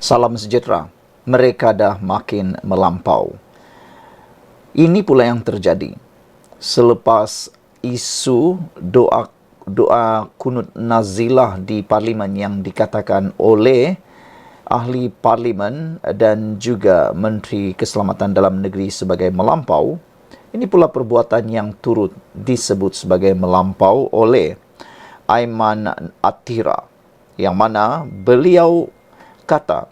Salam sejahtera. Mereka dah makin melampau. Ini pula yang terjadi selepas isu doa kunut nazilah di parlimen yang dikatakan oleh ahli parlimen dan juga Menteri Keselamatan Dalam Negeri sebagai melampau. Ini pula perbuatan yang turut disebut sebagai melampau oleh Aiman Atira, yang mana beliau kata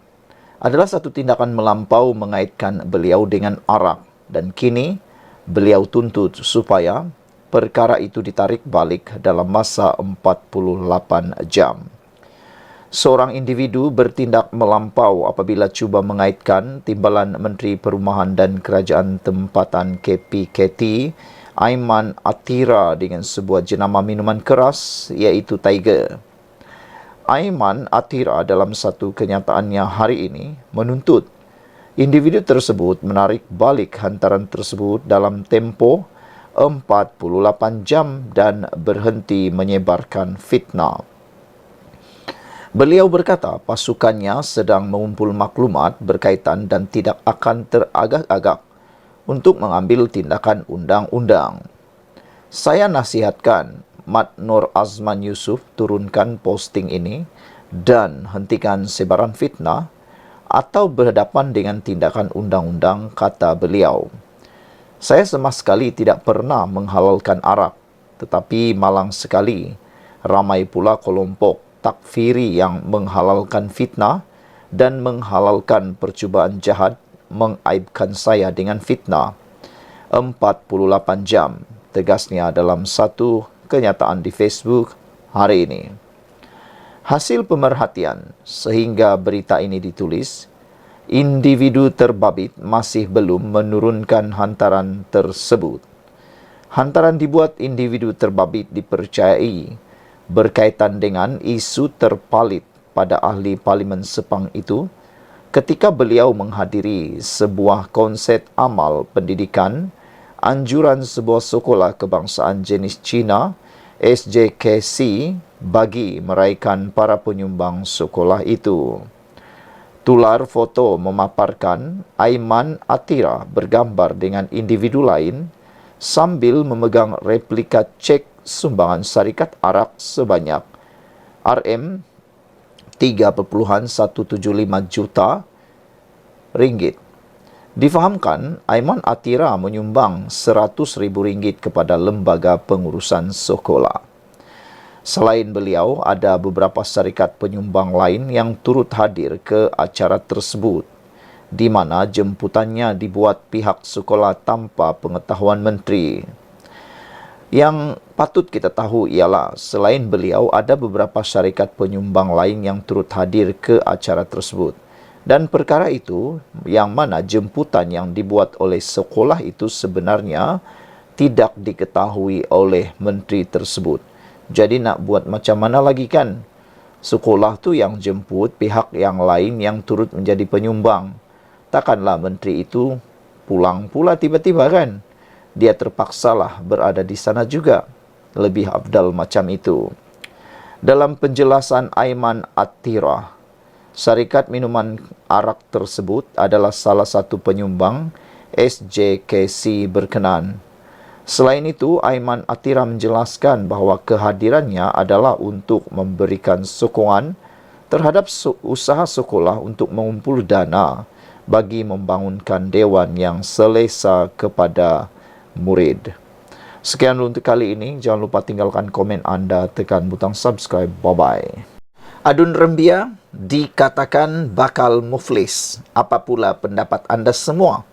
adalah satu tindakan melampau mengaitkan beliau dengan arak, dan kini beliau tuntut supaya perkara itu ditarik balik dalam masa 48 jam. Seorang individu bertindak melampau apabila cuba mengaitkan Timbalan Menteri Perumahan dan Kerajaan Tempatan KPKT Aiman Atira dengan sebuah jenama minuman keras iaitu Tiger. Aiman Atira dalam satu kenyataannya hari ini menuntut individu tersebut menarik balik hantaran tersebut dalam tempoh 48 jam dan berhenti menyebarkan fitnah. Beliau berkata pasukannya sedang mengumpul maklumat berkaitan dan tidak akan teragak-agak untuk mengambil tindakan undang-undang. Saya nasihatkan Mat Nur Azman Yusof turunkan posting ini dan hentikan sebaran fitnah atau berhadapan dengan tindakan undang-undang, kata beliau. Saya sama sekali tidak pernah menghalalkan arak, tetapi malang sekali ramai pula kelompok takfiri yang menghalalkan fitnah dan menghalalkan percubaan jahat mengaibkan saya dengan fitnah. 48 jam, tegasnya dalam satu kenyataan di Facebook hari ini. Hasil pemerhatian sehingga berita ini ditulis, individu terbabit masih belum menurunkan hantaran tersebut. Hantaran dibuat individu terbabit dipercayai berkaitan dengan isu terpalit pada ahli parlimen Sepang itu ketika beliau menghadiri sebuah konsert amal pendidikan anjuran sebuah sekolah kebangsaan jenis Cina SJKC bagi meraikan para penyumbang sekolah itu. Tular foto memaparkan Aiman Atira bergambar dengan individu lain sambil memegang replika cek sumbangan syarikat arak sebanyak RM 3,175 juta ringgit. Difahamkan, Aiman Atira menyumbang RM100,000 kepada lembaga pengurusan sekolah. Selain beliau, ada beberapa syarikat penyumbang lain yang turut hadir ke acara tersebut, di mana jemputannya dibuat pihak sekolah tanpa pengetahuan menteri. Yang patut kita tahu ialah, selain beliau, ada beberapa syarikat penyumbang lain yang turut hadir ke acara tersebut. Dan perkara itu, yang mana jemputan yang dibuat oleh sekolah itu sebenarnya tidak diketahui oleh menteri tersebut. Jadi nak buat macam mana lagi kan? Sekolah tu yang jemput pihak yang lain yang turut menjadi penyumbang. Takkanlah menteri itu pulang pula tiba-tiba kan? Dia terpaksalah berada di sana juga. Lebih afdal macam itu. Dalam penjelasan Aiman Atira, syarikat minuman arak tersebut adalah salah satu penyumbang SJKC berkenan. Selain itu, Aiman Atira menjelaskan bahawa kehadirannya adalah untuk memberikan sokongan terhadap usaha sekolah untuk mengumpul dana bagi membangunkan dewan yang selesa kepada murid. Sekian untuk kali ini. Jangan lupa tinggalkan komen anda, tekan butang subscribe. Bye-bye. Adun Rembia dikatakan bakal muflis. Apa pula pendapat anda semua?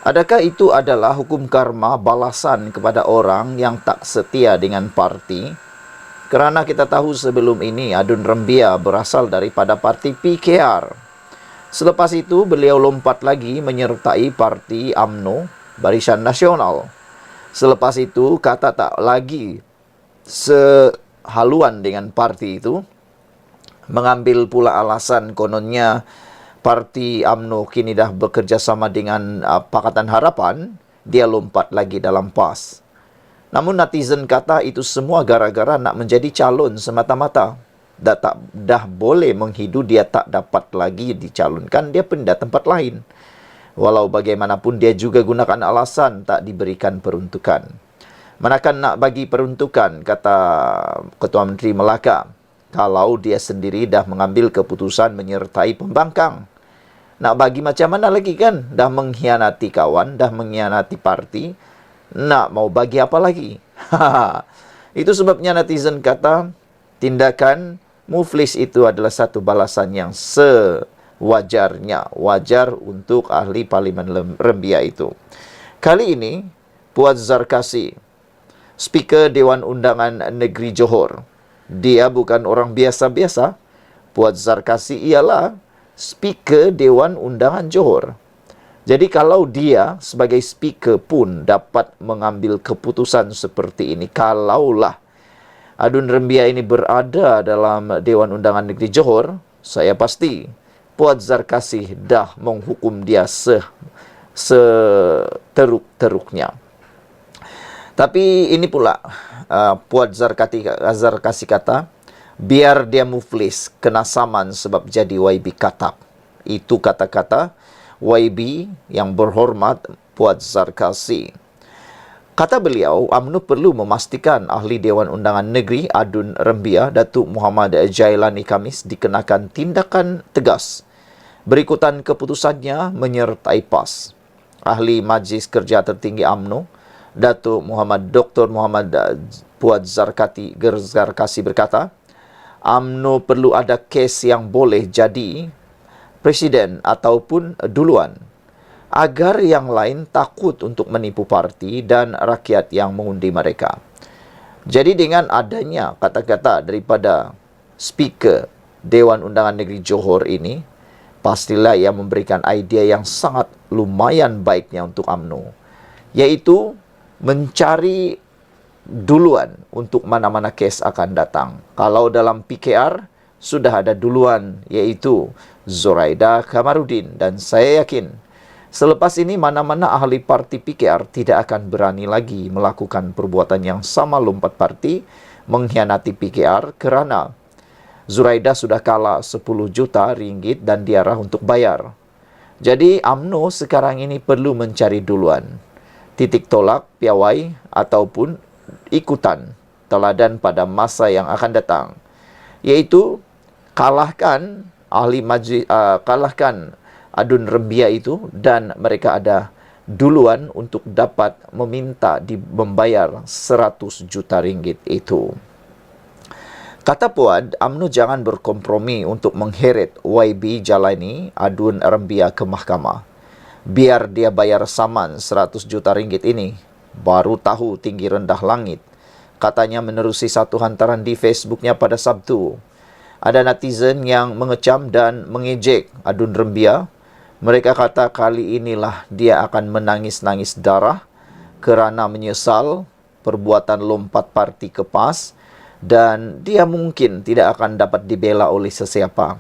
Adakah itu adalah hukum karma balasan kepada orang yang tak setia dengan parti? Kerana kita tahu sebelum ini Adun Rembia berasal daripada parti PKR. Selepas itu beliau lompat lagi menyertai parti UMNO, Barisan Nasional. Selepas itu kata tak lagi sehaluan dengan parti itu, mengambil pula alasan kononnya parti UMNO kini dah bekerjasama dengan Pakatan Harapan, dia lompat lagi dalam PAS. Namun netizen kata itu semua gara-gara nak menjadi calon semata-mata. dah boleh menghidu, dia tak dapat lagi dicalonkan, dia pindah tempat lain. Walau bagaimanapun dia juga gunakan alasan tak diberikan peruntukan. Manakan nak bagi peruntukan, kata Ketua Menteri Melaka, kalau dia sendiri dah mengambil keputusan menyertai pembangkang. Nak bagi macam mana lagi kan? Dah mengkhianati kawan, dah mengkhianati parti, nak mau bagi apa lagi? Itu sebabnya netizen kata, tindakan muflis itu adalah satu balasan yang sewajarnya, wajar untuk ahli Parlimen Rembia itu. Kali ini, Puan Zarkasi, Speaker Dewan Undangan Negeri Johor, dia bukan orang biasa-biasa. Puan Zarkasi ialah Speaker Dewan Undangan Johor. Jadi kalau dia sebagai speaker pun dapat mengambil keputusan seperti ini, kalaulah Adun Rembia ini berada dalam Dewan Undangan Negeri Johor, saya pasti Puan Zarkasi dah menghukum dia seteruk-teruknya. Tapi ini pula Puan Zarkasi kata, biar dia muflis, kena saman sebab jadi YB Katab. Itu kata-kata YB yang berhormat Puan Zarkasi. Kata beliau, UMNO perlu memastikan ahli Dewan Undangan Negeri Adun Rembia, Datuk Muhammad Jailani Khamis, dikenakan tindakan tegas. Berikutan keputusannya menyertai PAS. Ahli Majlis Kerja Tertinggi UMNO, Datuk Dr. Muhammad Puan Zarkasi berkata, UMNO perlu ada kes yang boleh jadi presiden ataupun duluan, agar yang lain takut untuk menipu parti dan rakyat yang mengundi mereka. Jadi dengan adanya kata-kata daripada Speaker Dewan Undangan Negeri Johor ini, pastilah ia memberikan idea yang sangat lumayan baiknya untuk UMNO, iaitu mencari duluan untuk mana-mana kes akan datang. Kalau dalam PKR sudah ada duluan, iaitu Zuraida Kamarudin, dan saya yakin selepas ini mana-mana ahli parti PKR tidak akan berani lagi melakukan perbuatan yang sama lompat parti, mengkhianati PKR, kerana Zuraida sudah kalah 10 juta ringgit dan diarah untuk bayar. Jadi UMNO sekarang ini perlu mencari duluan, titik tolak, piawai ataupun ikutan teladan pada masa yang akan datang, iaitu kalahkan kalahkan Adun Rembia itu, dan mereka ada duluan untuk dapat meminta membayar 100 juta ringgit itu. Kata Puan, UMNO jangan berkompromi untuk mengheret YB Jailani Adun Rembia ke mahkamah. Biar dia bayar saman 100 juta ringgit ini, baru tahu tinggi rendah langit. Katanya menerusi satu hantaran di Facebooknya pada Sabtu. Ada netizen yang mengecam dan mengejek Adun Rembia. Mereka kata kali inilah dia akan menangis-nangis darah kerana menyesal perbuatan lompat parti ke PAS, dan dia mungkin tidak akan dapat dibela oleh sesiapa.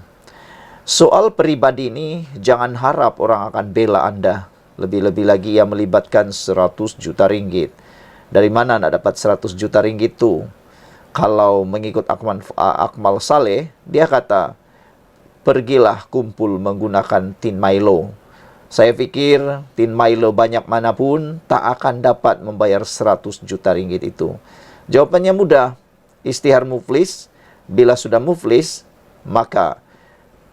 Soal peribadi ini, jangan harap orang akan bela anda. Lebih-lebih lagi yang melibatkan 100 juta ringgit. Dari mana nak dapat 100 juta ringgit tu? Kalau mengikut Akmal Saleh, dia kata, pergilah kumpul menggunakan tin Milo. Saya fikir tin Milo banyak manapun tak akan dapat membayar 100 juta ringgit itu. Jawapannya mudah. Isytihar muflis. Bila sudah muflis, maka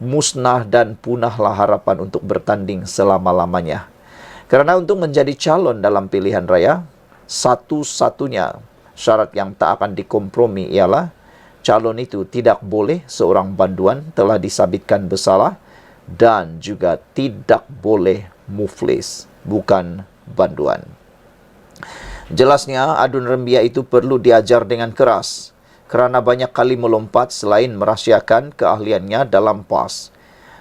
musnah dan punahlah harapan untuk bertanding selama-lamanya. Kerana untuk menjadi calon dalam pilihan raya, satu-satunya syarat yang tak akan dikompromi ialah calon itu tidak boleh seorang banduan telah disabitkan bersalah, dan juga tidak boleh muflis, bukan banduan. Jelasnya, Adun Rembia itu perlu diajar dengan keras, kerana banyak kali melompat selain merahsiakan keahliannya dalam PAS.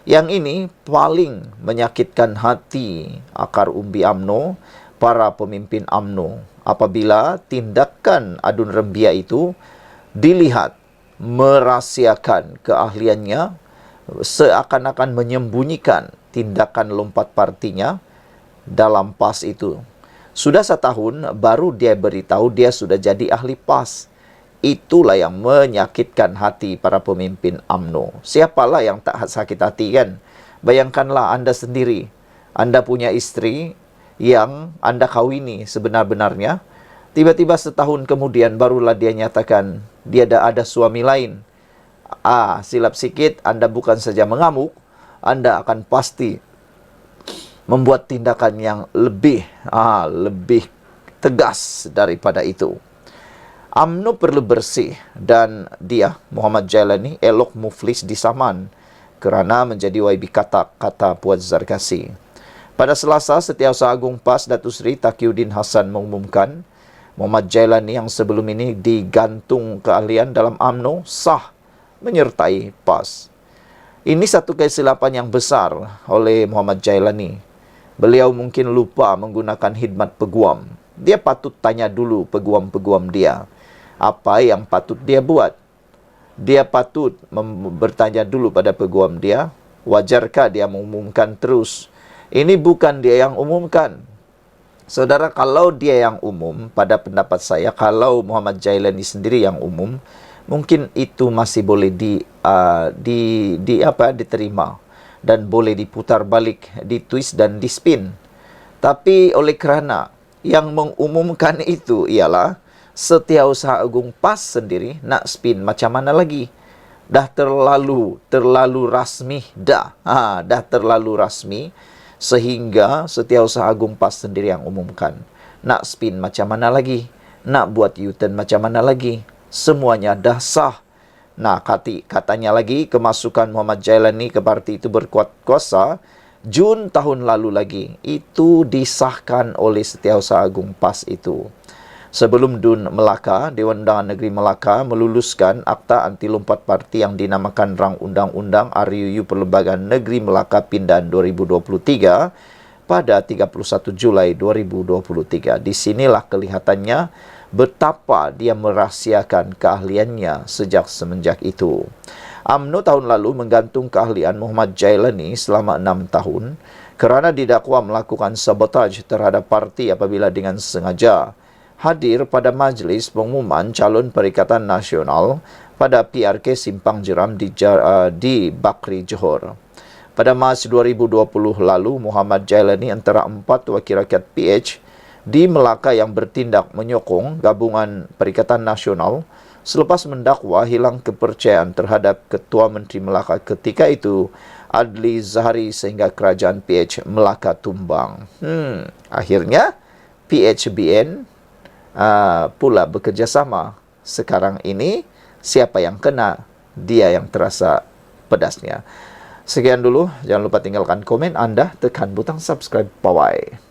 Yang ini paling menyakitkan hati akar umbi UMNO, para pemimpin UMNO, apabila tindakan Adun Rembia itu dilihat merahsiakan keahliannya, seakan-akan menyembunyikan tindakan lompat partinya dalam PAS itu. Sudah setahun baru dia beritahu dia sudah jadi ahli PAS. Itulah yang menyakitkan hati para pemimpin UMNO. Siapalah yang tak sakit hati kan? Bayangkanlah Anda sendiri. Anda punya istri yang Anda kawini sebenar-benarnya. Tiba-tiba setahun kemudian barulah dia nyatakan dia ada suami lain. Silap sikit, Anda bukan saja mengamuk, Anda akan pasti membuat tindakan yang lebih tegas daripada itu. UMNO perlu bersih dan dia, Muhammad Jailani, elok muflis di Saman kerana menjadi YB kata Puan Zarkasi. Pada Selasa, Setiausaha Agung PAS Datuk Seri Taqiyuddin Hassan mengumumkan Muhammad Jailani yang sebelum ini digantung keahlian dalam UMNO sah menyertai PAS. Ini satu kesilapan yang besar oleh Muhammad Jailani. Beliau mungkin lupa menggunakan khidmat peguam. Dia patut tanya dulu peguam-peguam dia. Apa yang patut dia buat? Dia patut bertanya dulu pada peguam dia. Wajarkah dia mengumumkan terus? Ini bukan dia yang umumkan. Saudara, kalau dia yang umum, pada pendapat saya, kalau Muhammad Jailani sendiri yang umum, mungkin itu masih boleh diterima dan boleh diputar balik, ditwist dan dispin. Tapi oleh kerana yang mengumumkan itu ialah Setiausaha Agung PAS sendiri, nak spin macam mana lagi? Dah terlalu rasmi dah. Dah terlalu rasmi sehingga Setiausaha Agung PAS sendiri yang umumkan. Nak spin macam mana lagi? Nak buat U-turn macam mana lagi? Semuanya dah sah. Nah, katanya lagi kemasukan Muhammad Jailani ke parti itu berkuat kuasa Jun tahun lalu lagi. Itu disahkan oleh Setiausaha Agung PAS itu. Sebelum DUN Melaka, Dewan Undangan Negeri Melaka meluluskan Akta Anti Lompat Parti yang dinamakan Rang Undang-Undang RUU Perlembagaan Negeri Melaka Pindahan 2023 pada 31 Julai 2023. Di sinilah kelihatannya betapa dia merahsiakan keahliannya semenjak itu. UMNO tahun lalu menggantung keahlian Muhammad Jailani selama 6 tahun kerana didakwa melakukan sabotaj terhadap parti apabila dengan sengaja hadir pada majlis pengumuman calon Perikatan Nasional pada PRK Simpang Jeram di Bakri, Johor. Pada Mac 2020 lalu, Muhammad Jailani antara 4 wakil rakyat PH di Melaka yang bertindak menyokong gabungan Perikatan Nasional selepas mendakwa hilang kepercayaan terhadap Ketua Menteri Melaka ketika itu, Adli Zahari, sehingga kerajaan PH Melaka tumbang. Akhirnya, PHBN pula bekerjasama. Sekarang ini, siapa yang kena, dia yang terasa pedasnya. Sekian dulu, jangan lupa tinggalkan komen Anda, tekan butang subscribe, bye-bye.